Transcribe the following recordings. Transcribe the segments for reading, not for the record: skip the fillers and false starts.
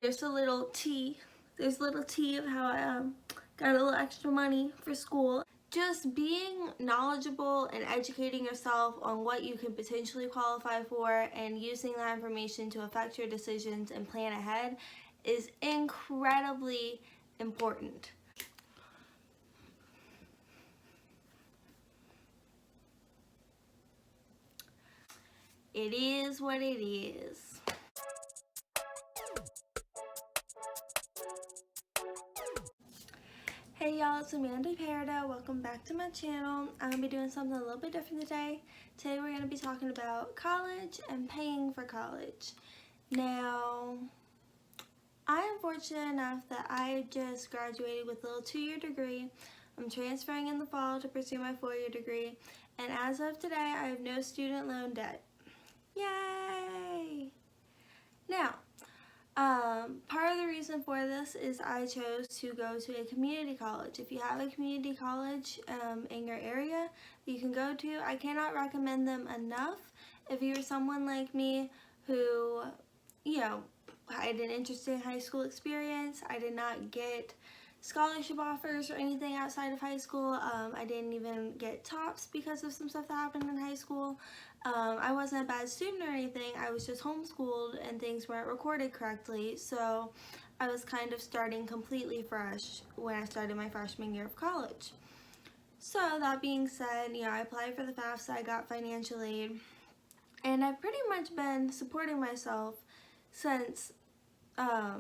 There's a little tea. There's a little tea of how I got a little extra money for school. Just being knowledgeable and educating yourself on what you can potentially qualify for and using that information to affect your decisions and plan ahead is incredibly important. It is what it is. Hey y'all, it's Amanda Perda. Welcome back to my channel. I'm going to be doing something a little bit different today. Today we're going to be talking about college and paying for college. Now, I am fortunate enough that I just graduated with a little 2-year degree. I'm transferring in the fall to pursue my 4-year degree. And as of today, I have no student loan debt. Yay! Now, part of the reason for this is I chose to go to a community college. If you have a community college in your area that you can go to, I cannot recommend them enough. If you're someone like me who, had an interesting high school experience, I did not get scholarship offers or anything outside of high school. I didn't even get tops because of some stuff that happened in high school. I wasn't a bad student or anything. I was just homeschooled and things weren't recorded correctly. So I was kind of starting completely fresh when I started my freshman year of college. So that being said, I applied for the FAFSA, I got financial aid, and I've pretty much been supporting myself since I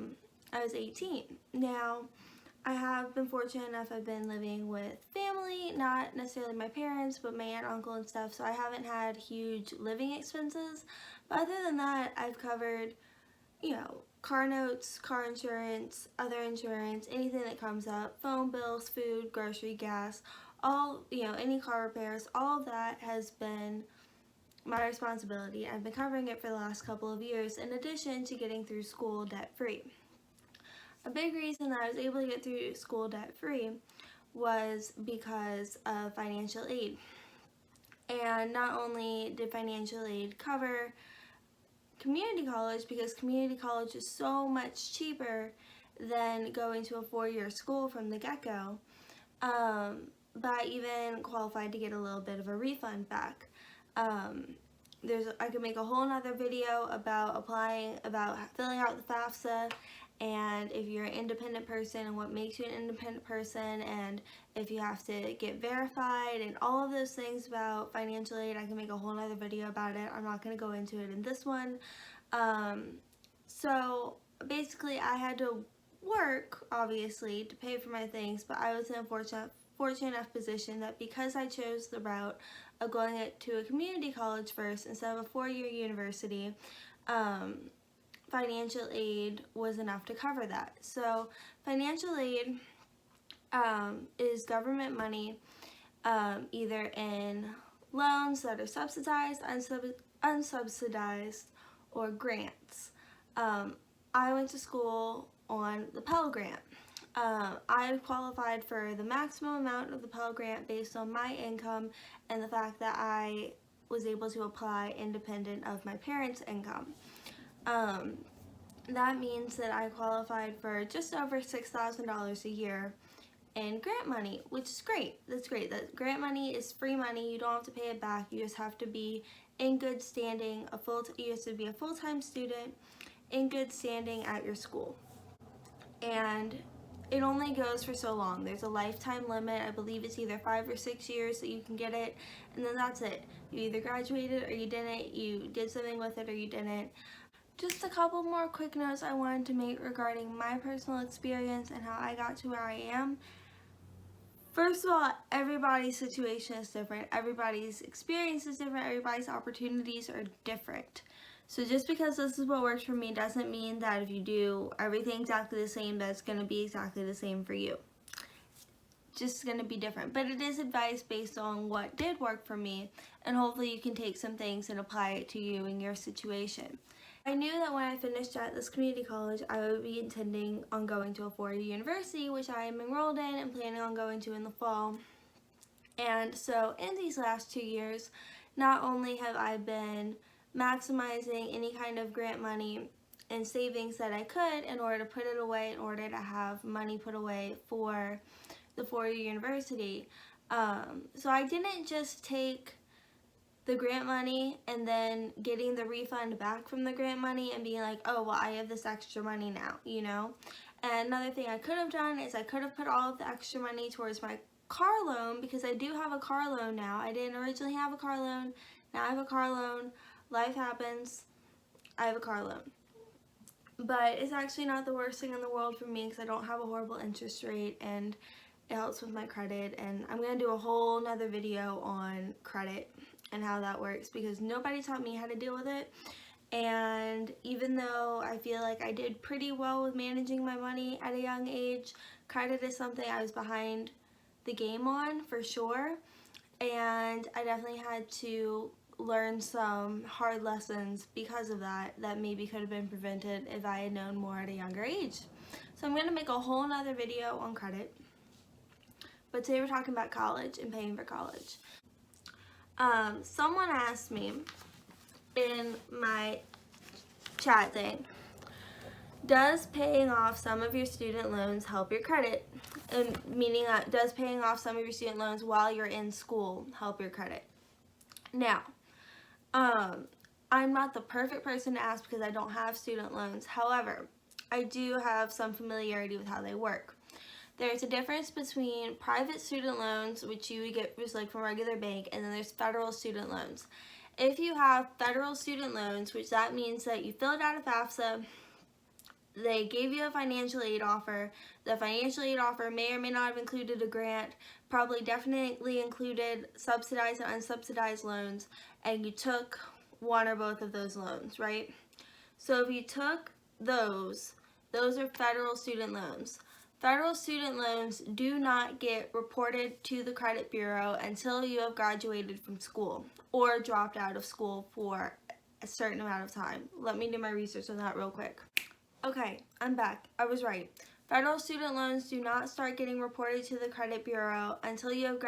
was 18. Now, I have been fortunate enough, I've been living with family, not necessarily my parents, but my aunt, uncle, and stuff, so I haven't had huge living expenses. But other than that, I've covered, car notes, car insurance, other insurance, anything that comes up, phone bills, food, grocery, gas, all, any car repairs, all of that has been my responsibility. I've been covering it for the last couple of years, in addition to getting through school debt-free. A big reason that I was able to get through school debt-free was because of financial aid. And not only did financial aid cover community college, because community college is so much cheaper than going to a 4-year school from the get-go, but I even qualified to get a little bit of a refund back. I could make a whole nother video about filling out the FAFSA, and if you're an independent person and what makes you an independent person, and if you have to get verified and all of those things about financial aid. I can make a whole nother video about it. I'm not going to go into it in this one. So basically I had to work, obviously, to pay for my things, but I was in a fortunate enough position that because I chose the route of going to a community college first instead of a 4-year university, financial aid was enough to cover that. So financial aid is government money, either in loans that are subsidized, unsubsidized, or grants. I went to school on the Pell Grant. I qualified for the maximum amount of the Pell Grant based on my income and the fact that I was able to apply independent of my parents' income. That means that I qualified for just over $6,000 a year in grant money, which is great. That's great. That grant money is free money. You don't have to pay it back. You just have to be in good standing. You have to be a full-time student in good standing at your school. And it only goes for so long. There's a lifetime limit. I believe it's either 5 or 6 years that you can get it, and then that's it. You either graduated or you didn't. You did something with it or you didn't. Just a couple more quick notes I wanted to make regarding my personal experience and how I got to where I am. First of all, everybody's situation is different. Everybody's experience is different. Everybody's opportunities are different. So just because this is what works for me doesn't mean that if you do everything exactly the same, that's going to be exactly the same for you. Just going to be different. But it is advice based on what did work for me, and hopefully you can take some things and apply it to you in your situation. I knew that when I finished at this community college, I would be intending on going to a 4-year university, which I am enrolled in and planning on going to in the fall. And so in these last 2 years, not only have I been maximizing any kind of grant money and savings that I could in order to put it away, in order to have money put away for the four-year university. So I didn't just take the grant money and then getting the refund back from the grant money and being like, oh, well, I have this extra money now, you know? And another thing I could have done is I could have put all of the extra money towards my car loan, because I do have a car loan now. I didn't originally have a car loan. Now I have a car loan. Life happens. I have a car loan. But it's actually not the worst thing in the world for me, because I don't have a horrible interest rate, and it helps with my credit. And I'm going to do a whole nother video on credit and how that works, because nobody taught me how to deal with it. And even though I feel like I did pretty well with managing my money at a young age, credit is something I was behind the game on for sure. And I definitely had to learn some hard lessons because of that maybe could have been prevented if I had known more at a younger age. So I'm going to make a whole nother video on credit. But today we're talking about college and paying for college. Someone asked me in my chat thing, does paying off some of your student loans help your credit? And meaning that, does paying off some of your student loans while you're in school help your credit? Now, I'm not the perfect person to ask because I don't have student loans. However, I do have some familiarity with how they work. There's a difference between private student loans, which you would get just like from a regular bank, and then there's federal student loans. If you have federal student loans, which that means that you filled out a FAFSA, they gave you a financial aid offer. The financial aid offer may or may not have included a grant, probably definitely included subsidized and unsubsidized loans, and you took one or both of those loans, right? So if you took those are federal student loans. Federal student loans do not get reported to the credit bureau until you have graduated from school or dropped out of school for a certain amount of time. Let me do my research on that real quick. Okay, I'm back. I was right. Federal student loans do not start getting reported to the credit bureau until you have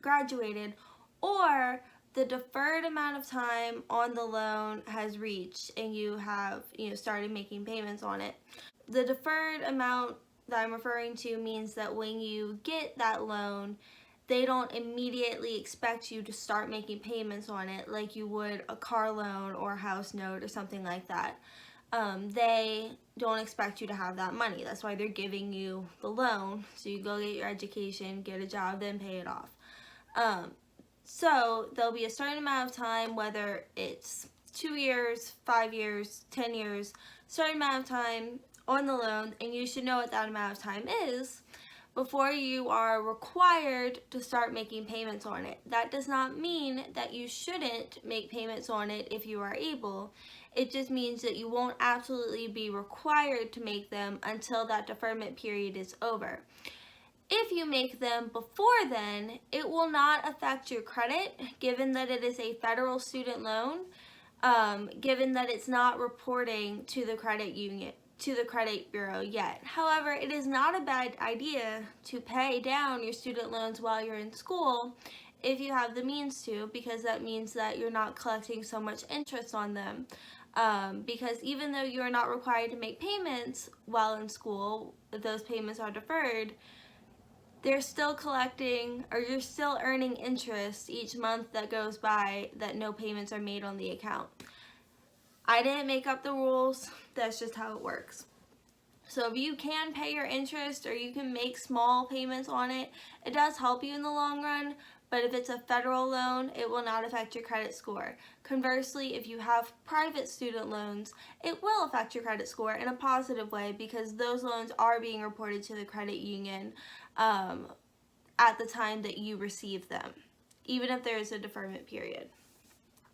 graduated or the deferred amount of time on the loan has reached and you have, started making payments on it. The deferred amount that I'm referring to means that when you get that loan, they don't immediately expect you to start making payments on it like you would a car loan or a house note or something like that. They don't expect you to have that money. That's why they're giving you the loan, so you go get your education, get a job, then pay it off. So there'll be a certain amount of time, whether it's 2 years, 5 years, 10 years, certain amount of time on the loan, and you should know what that amount of time is before you are required to start making payments on it. That does not mean that you shouldn't make payments on it if you are able. It just means that you won't absolutely be required to make them until that deferment period is over. If you make them before then, it will not affect your credit, given that it is a federal student loan, given that it's not reporting to the credit union, to the credit bureau yet. However, it is not a bad idea to pay down your student loans while you're in school if you have the means to, because that means that you're not collecting so much interest on them. Because even though you're not required to make payments while in school, if those payments are deferred, they're still collecting, or you're still earning interest each month that goes by that no payments are made on the account. I didn't make up the rules, that's just how it works. So if you can pay your interest or you can make small payments on it, it does help you in the long run, but if it's a federal loan, it will not affect your credit score. Conversely, if you have private student loans, it will affect your credit score in a positive way because those loans are being reported to the credit union at the time that you receive them, even if there is a deferment period,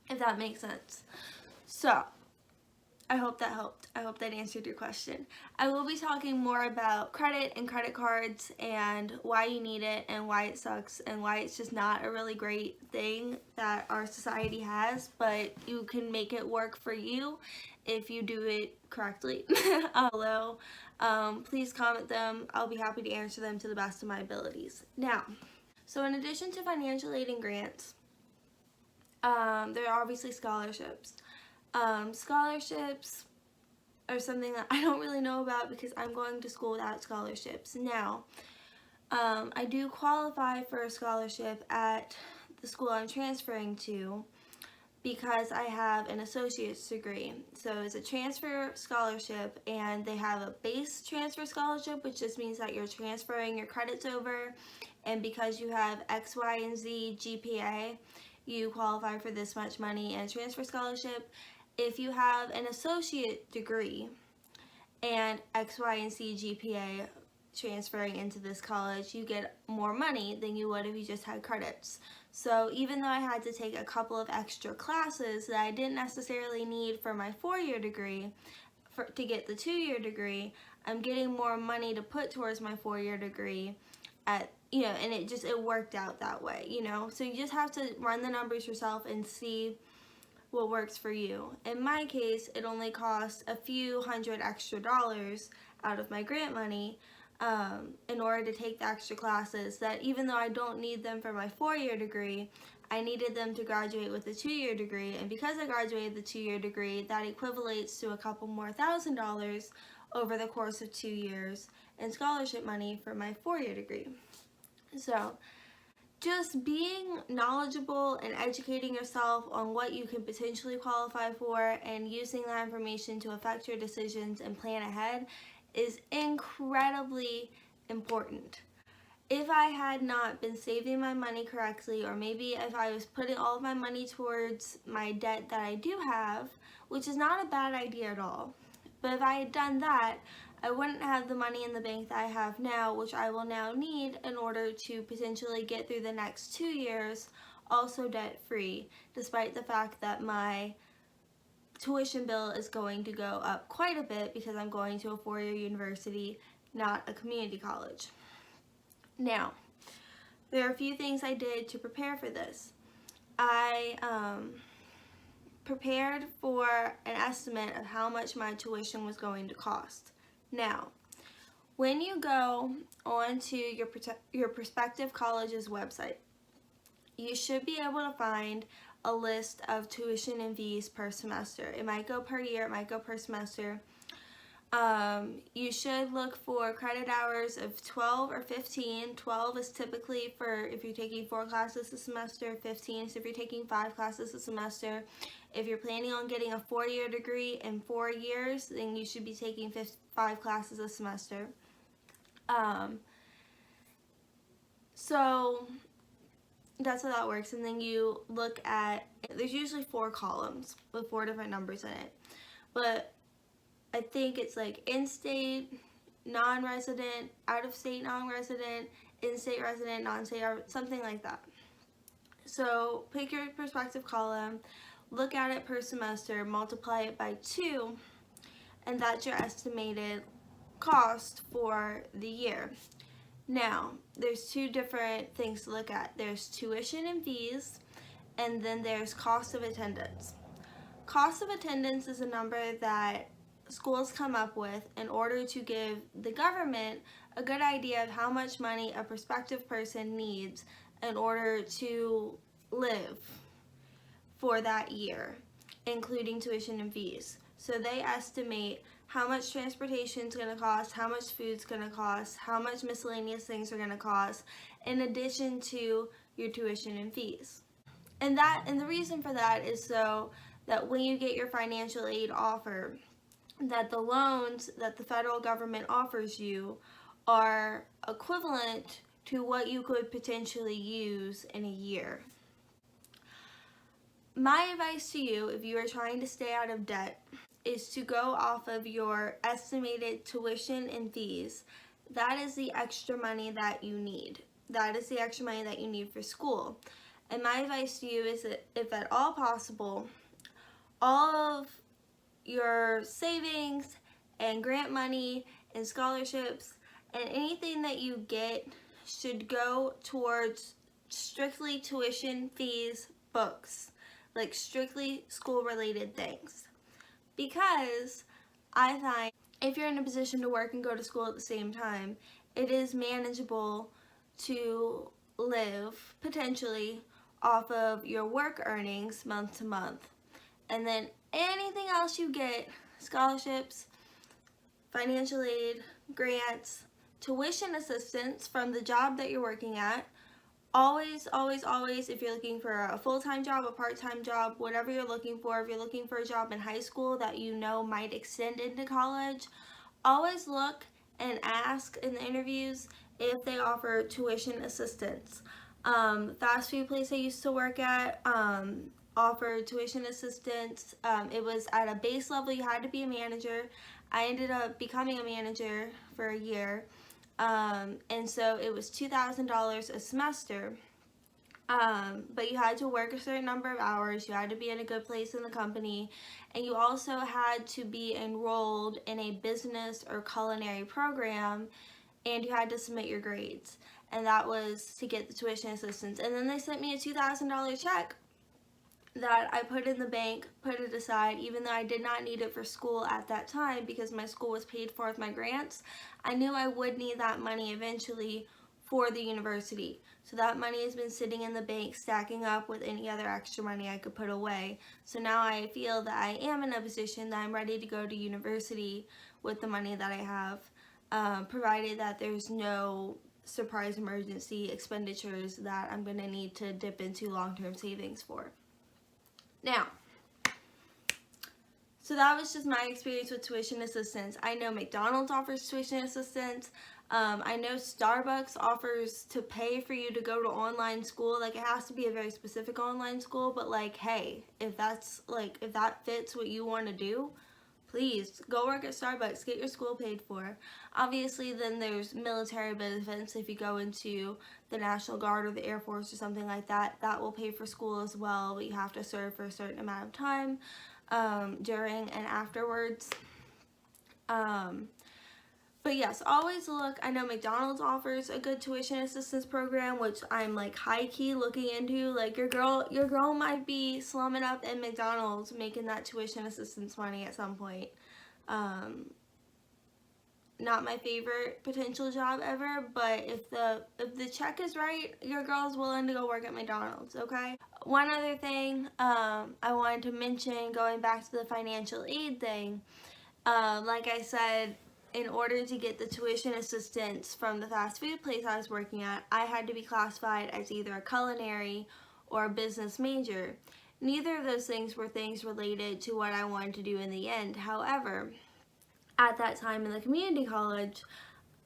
if that makes sense. So, I hope that helped. I hope that answered your question. I will be talking more about credit and credit cards and why you need it and why it sucks and why it's just not a really great thing that our society has, but you can make it work for you if you do it correctly. Below, please comment them. I'll be happy to answer them to the best of my abilities. Now, so in addition to financial aid and grants, there are obviously scholarships. Scholarships or something that I don't really know about because I'm going to school without scholarships. Now, I do qualify for a scholarship at the school I'm transferring to because I have an associate's degree. So it's a transfer scholarship, and they have a base transfer scholarship, which just means that you're transferring your credits over, and because you have X, Y, and Z GPA, you qualify for this much money in a transfer scholarship. If you have an associate degree and X, Y, and Z GPA transferring into this college, you get more money than you would if you just had credits. So even though I had to take a couple of extra classes that I didn't necessarily need for my 4-year degree to get the 2-year degree, I'm getting more money to put towards my 4-year degree and it worked out that way, So you just have to run the numbers yourself and see what works for you. In my case, it only cost a few $100 extra out of my grant money in order to take the extra classes that, even though I don't need them for my 4-year degree, I needed them to graduate with a 2-year degree, and because I graduated the 2-year degree, that equivalates to a couple more $1,000 over the course of 2 years in scholarship money for my 4-year degree. So just being knowledgeable and educating yourself on what you can potentially qualify for and using that information to affect your decisions and plan ahead is incredibly important. If I had not been saving my money correctly, or maybe if I was putting all of my money towards my debt that I do have, which is not a bad idea at all, but if I had done that, I wouldn't have the money in the bank that I have now, which I will now need in order to potentially get through the next 2 years also debt-free, despite the fact that my tuition bill is going to go up quite a bit because I'm going to a 4-year university, not a community college. Now, there are a few things I did to prepare for this. I prepared for an estimate of how much my tuition was going to cost. Now, when you go onto your prospective college's website, you should be able to find a list of tuition and fees per semester. It might go per year, it might go per semester. You should look for credit hours of 12 or 15. 12 is typically for if you're taking 4 classes a semester, 15 is if you're taking 5 classes a semester. If you're planning on getting a 4-year degree in 4 years, then you should be taking 5 classes a semester. So that's how that works. And then you look at, there's usually 4 columns with 4 different numbers in it. But I think it's like in-state, non-resident, out-of-state non-resident, in-state resident, non-state, something like that. So pick your prospective column, look at it per semester, multiply it by 2, and that's your estimated cost for the year. Now, there's 2 different things to look at. There's tuition and fees, and then there's cost of attendance. Cost of attendance is a number that schools come up with in order to give the government a good idea of how much money a prospective person needs in order to live for that year, including tuition and fees. So they estimate how much transportation is going to cost, how much food is going to cost, how much miscellaneous things are going to cost, in addition to your tuition and fees. And the reason for that is so that when you get your financial aid offer, that the loans that the federal government offers you are equivalent to what you could potentially use in a year. My advice to you, if you are trying to stay out of debt, is to go off of your estimated tuition and fees. That is the extra money that you need. That is the extra money that you need for school. And my advice to you is that if at all possible, all of your savings and grant money and scholarships and anything that you get should go towards strictly tuition, fees, books, like strictly school related things. Because I find if you're in a position to work and go to school at the same time, it is manageable to live potentially off of your work earnings month to month. And then anything else you get, scholarships, financial aid, grants, tuition assistance from the job that you're working at. Always, always, always, if you're looking for a full-time job, a part-time job, whatever you're looking for, if you're looking for a job in high school that you know might extend into college, always look and ask in the interviews if they offer tuition assistance. Fast food place I used to work at offered tuition assistance. It was at a base level, you had to be a manager. I ended up becoming a manager for a year. And so it was $2,000 a semester. But you had to work a certain number of hours, you had to be in a good place in the company, and you also had to be enrolled in a business or culinary program, and you had to submit your grades. And that was to get the tuition assistance. And then they sent me a $2,000 check that I put in the bank, put it aside, even though I did not need it for school at that time because my school was paid for with my grants. I knew I would need that money eventually for the university. So that money has been sitting in the bank, stacking up with any other extra money I could put away. So now I feel that I am in a position that I'm ready to go to university with the money that I have, provided that there's no surprise emergency expenditures that I'm going to need to dip into long-term savings for. Now, so that was just my experience with tuition assistance. I know McDonald's offers tuition assistance. I know Starbucks offers to pay for you to go to online school. Like, it has to be a very specific online school, but like, hey, if that fits what you want to do, please go work at Starbucks, get your school paid for. Obviously, then there's military benefits if you go into the National Guard or the Air Force or something like that. That will pay for school as well, but you have to serve for a certain amount of time during and afterwards. But yes, always look. I know McDonald's offers a good tuition assistance program, which I'm like high-key looking into. Like, your girl might be slumming up in McDonald's making that tuition assistance money at some point. Not my favorite potential job ever, but if the check is right, your girl's willing to go work at McDonald's, okay? One other thing I wanted to mention, going back to the financial aid thing, like I said, in order to get the tuition assistance from the fast food place I was working at, I had to be classified as either a culinary or a business major. Neither of those things were things related to what I wanted to do in the end. However, at that time in the community college,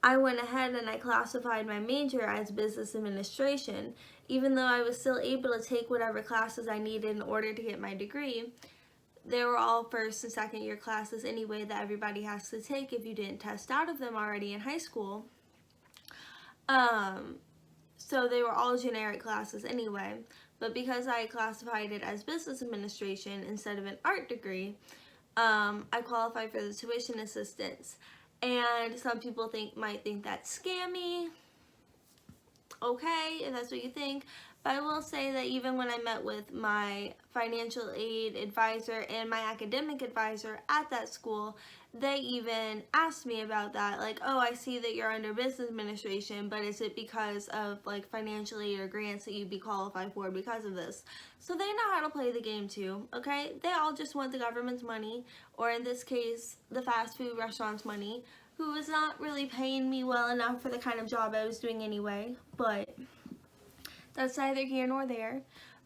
I went ahead and I classified my major as business administration. Even though I was still able to take whatever classes I needed in order to get my degree, they were all first and second year classes anyway that everybody has to take if you didn't test out of them already in high school. So they were all generic classes anyway. But because I classified it as business administration instead of an art degree, I qualified for the tuition assistance. And some people might think that's scammy. Okay, if that's what you think. But I will say that even when I met with my financial aid advisor and my academic advisor at that school, they even asked me about that. Like, oh, I see that you're under business administration, but is it because of like financial aid or grants that you'd be qualified for because of this? So they know how to play the game too, okay? They all just want the government's money, or in this case, the fast food restaurant's money, who was not really paying me well enough for the kind of job I was doing anyway, but that's neither here nor there.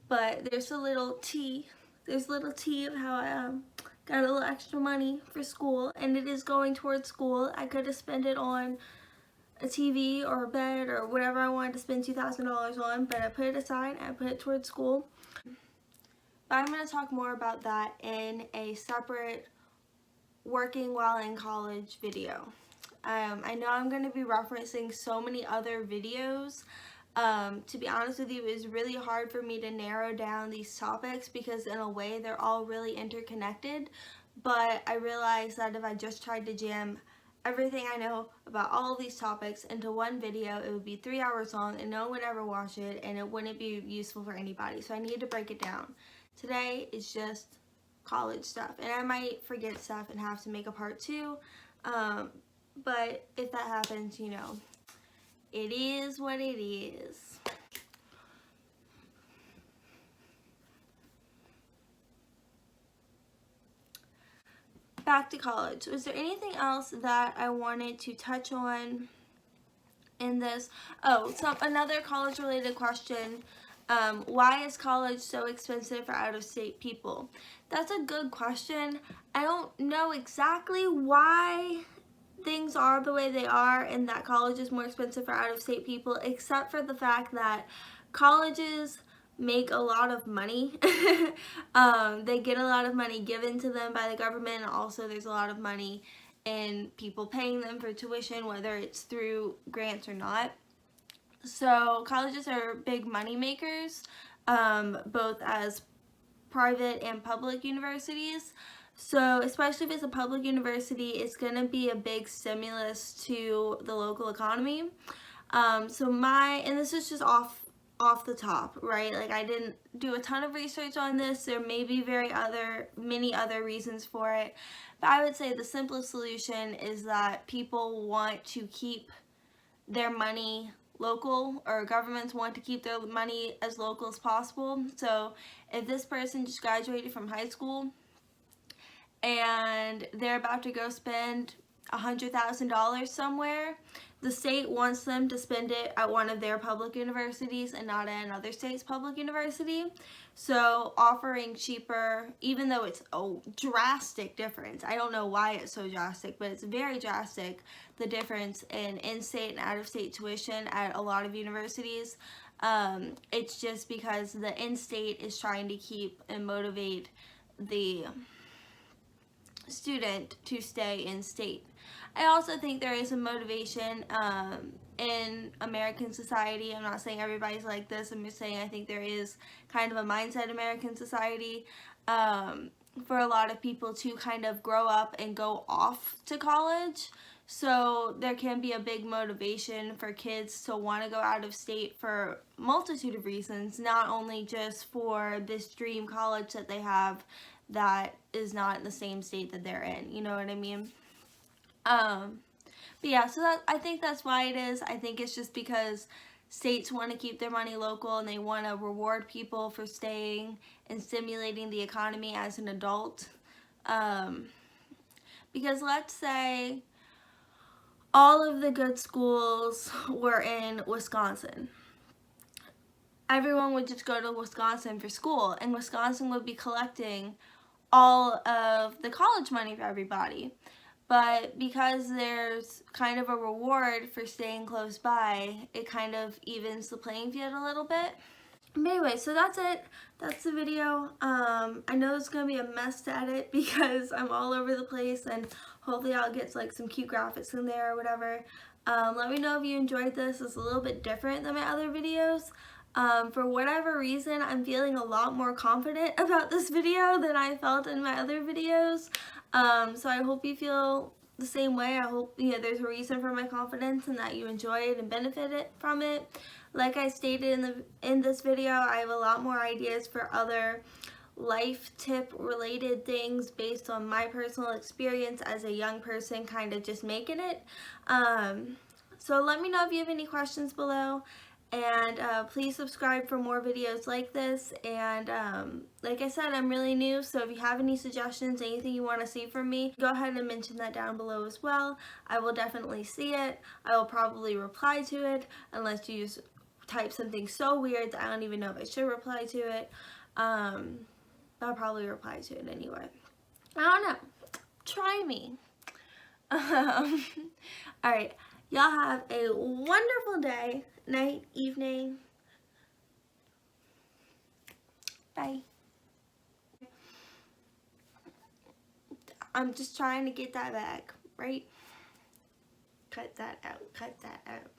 But there's a little tea. There's a little tea of how I got a little extra money for school, and it is going towards school. I could have spent it on a TV or a bed or whatever I wanted to spend $2,000 on, but I put it aside and I put it towards school. But I'm going to talk more about that in a separate working while in college video. I know I'm going to be referencing so many other videos. To be honest with you, it's really hard for me to narrow down these topics because in a way they're all really interconnected, but I realized that if I just tried to jam everything I know about all of these topics into one video, it would be 3 hours long and no one would ever watch it and it wouldn't be useful for anybody. So I need to break it down. Today is just college stuff, and I might forget stuff and have to make a part 2, but if that happens, you know, it is what it is. back to college. Was there anything else that I wanted to touch on in this? Oh, so another college related question. Why is college so expensive for out-of-state people? That's a good question. I don't know exactly why things are the way they are and that college is more expensive for out-of-state people, except for the fact that colleges make a lot of money. They get a lot of money given to them by the government, and also there's a lot of money in people paying them for tuition, whether it's through grants or not. So colleges are big money makers, both as private and public universities. So especially if it's a public university, it's going to be a big stimulus to the local economy. And this is just off the top, right? Like, I didn't do a ton of research on this. There may be many other reasons for it, but I would say the simplest solution is that people want to keep their money local, or governments want to keep their money as local as possible. So if this person just graduated from high school and they're about to go spend $100,000 somewhere, the state wants them to spend it at one of their public universities and not at another state's public university. So offering cheaper, even though it's a drastic difference, I don't know why it's so drastic, but it's very drastic, the difference in in-state and out-of-state tuition at a lot of universities. It's just because the in-state is trying to keep and motivate the student to stay in state. I also think there is a motivation in American society. I'm not saying everybody's like this. I'm just saying I think there is kind of a mindset in American society for a lot of people to kind of grow up and go off to college. So there can be a big motivation for kids to want to go out of state for a multitude of reasons, not only just for this dream college that they have that is not in the same state that they're in, you know what I mean? But yeah, so I think that's why it is. I think it's just because states want to keep their money local and they want to reward people for staying and stimulating the economy as an adult. Because let's say all of the good schools were in Wisconsin. Everyone would just go to Wisconsin for school, and Wisconsin would be collecting all of the college money for everybody. But because there's kind of a reward for staying close by, it kind of evens the playing field a little bit. But anyway, so that's it. That's the video. I know it's going to be a mess to edit because I'm all over the place, and hopefully I'll get like some cute graphics in there or whatever. Let me know if you enjoyed this. It's a little bit different than my other videos. For whatever reason, I'm feeling a lot more confident about this video than I felt in my other videos. So I hope you feel the same way. I hope there's a reason for my confidence and that you enjoy it and benefited from it. Like I stated in this video, I have a lot more ideas for other life tip related things based on my personal experience as a young person kind of just making it. So let me know if you have any questions below. And please subscribe for more videos like this. And like I said, I'm really new, so if you have any suggestions, anything you want to see from me, go ahead and mention that down below as well. I will definitely see it. I will probably reply to it, unless you just type something so weird that I don't even know if I should reply to it. I'll probably reply to it anyway. I don't know. Try me. Alright, y'all have a wonderful day, night, evening. Bye. I'm just trying to get that back, right? Cut that out, cut that out.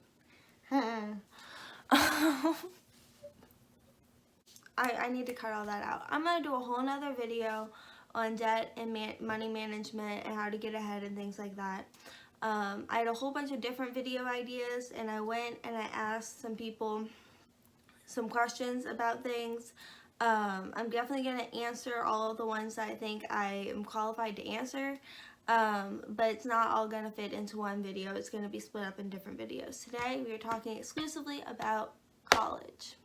I need to cut all that out. I'm going to do a whole nother video on debt and money management and how to get ahead and things like that. I had a whole bunch of different video ideas, and I went and I asked some people some questions about things. I'm definitely going to answer all of the ones that I think I am qualified to answer, but it's not all going to fit into one video. It's going to be split up in different videos. Today we are talking exclusively about college.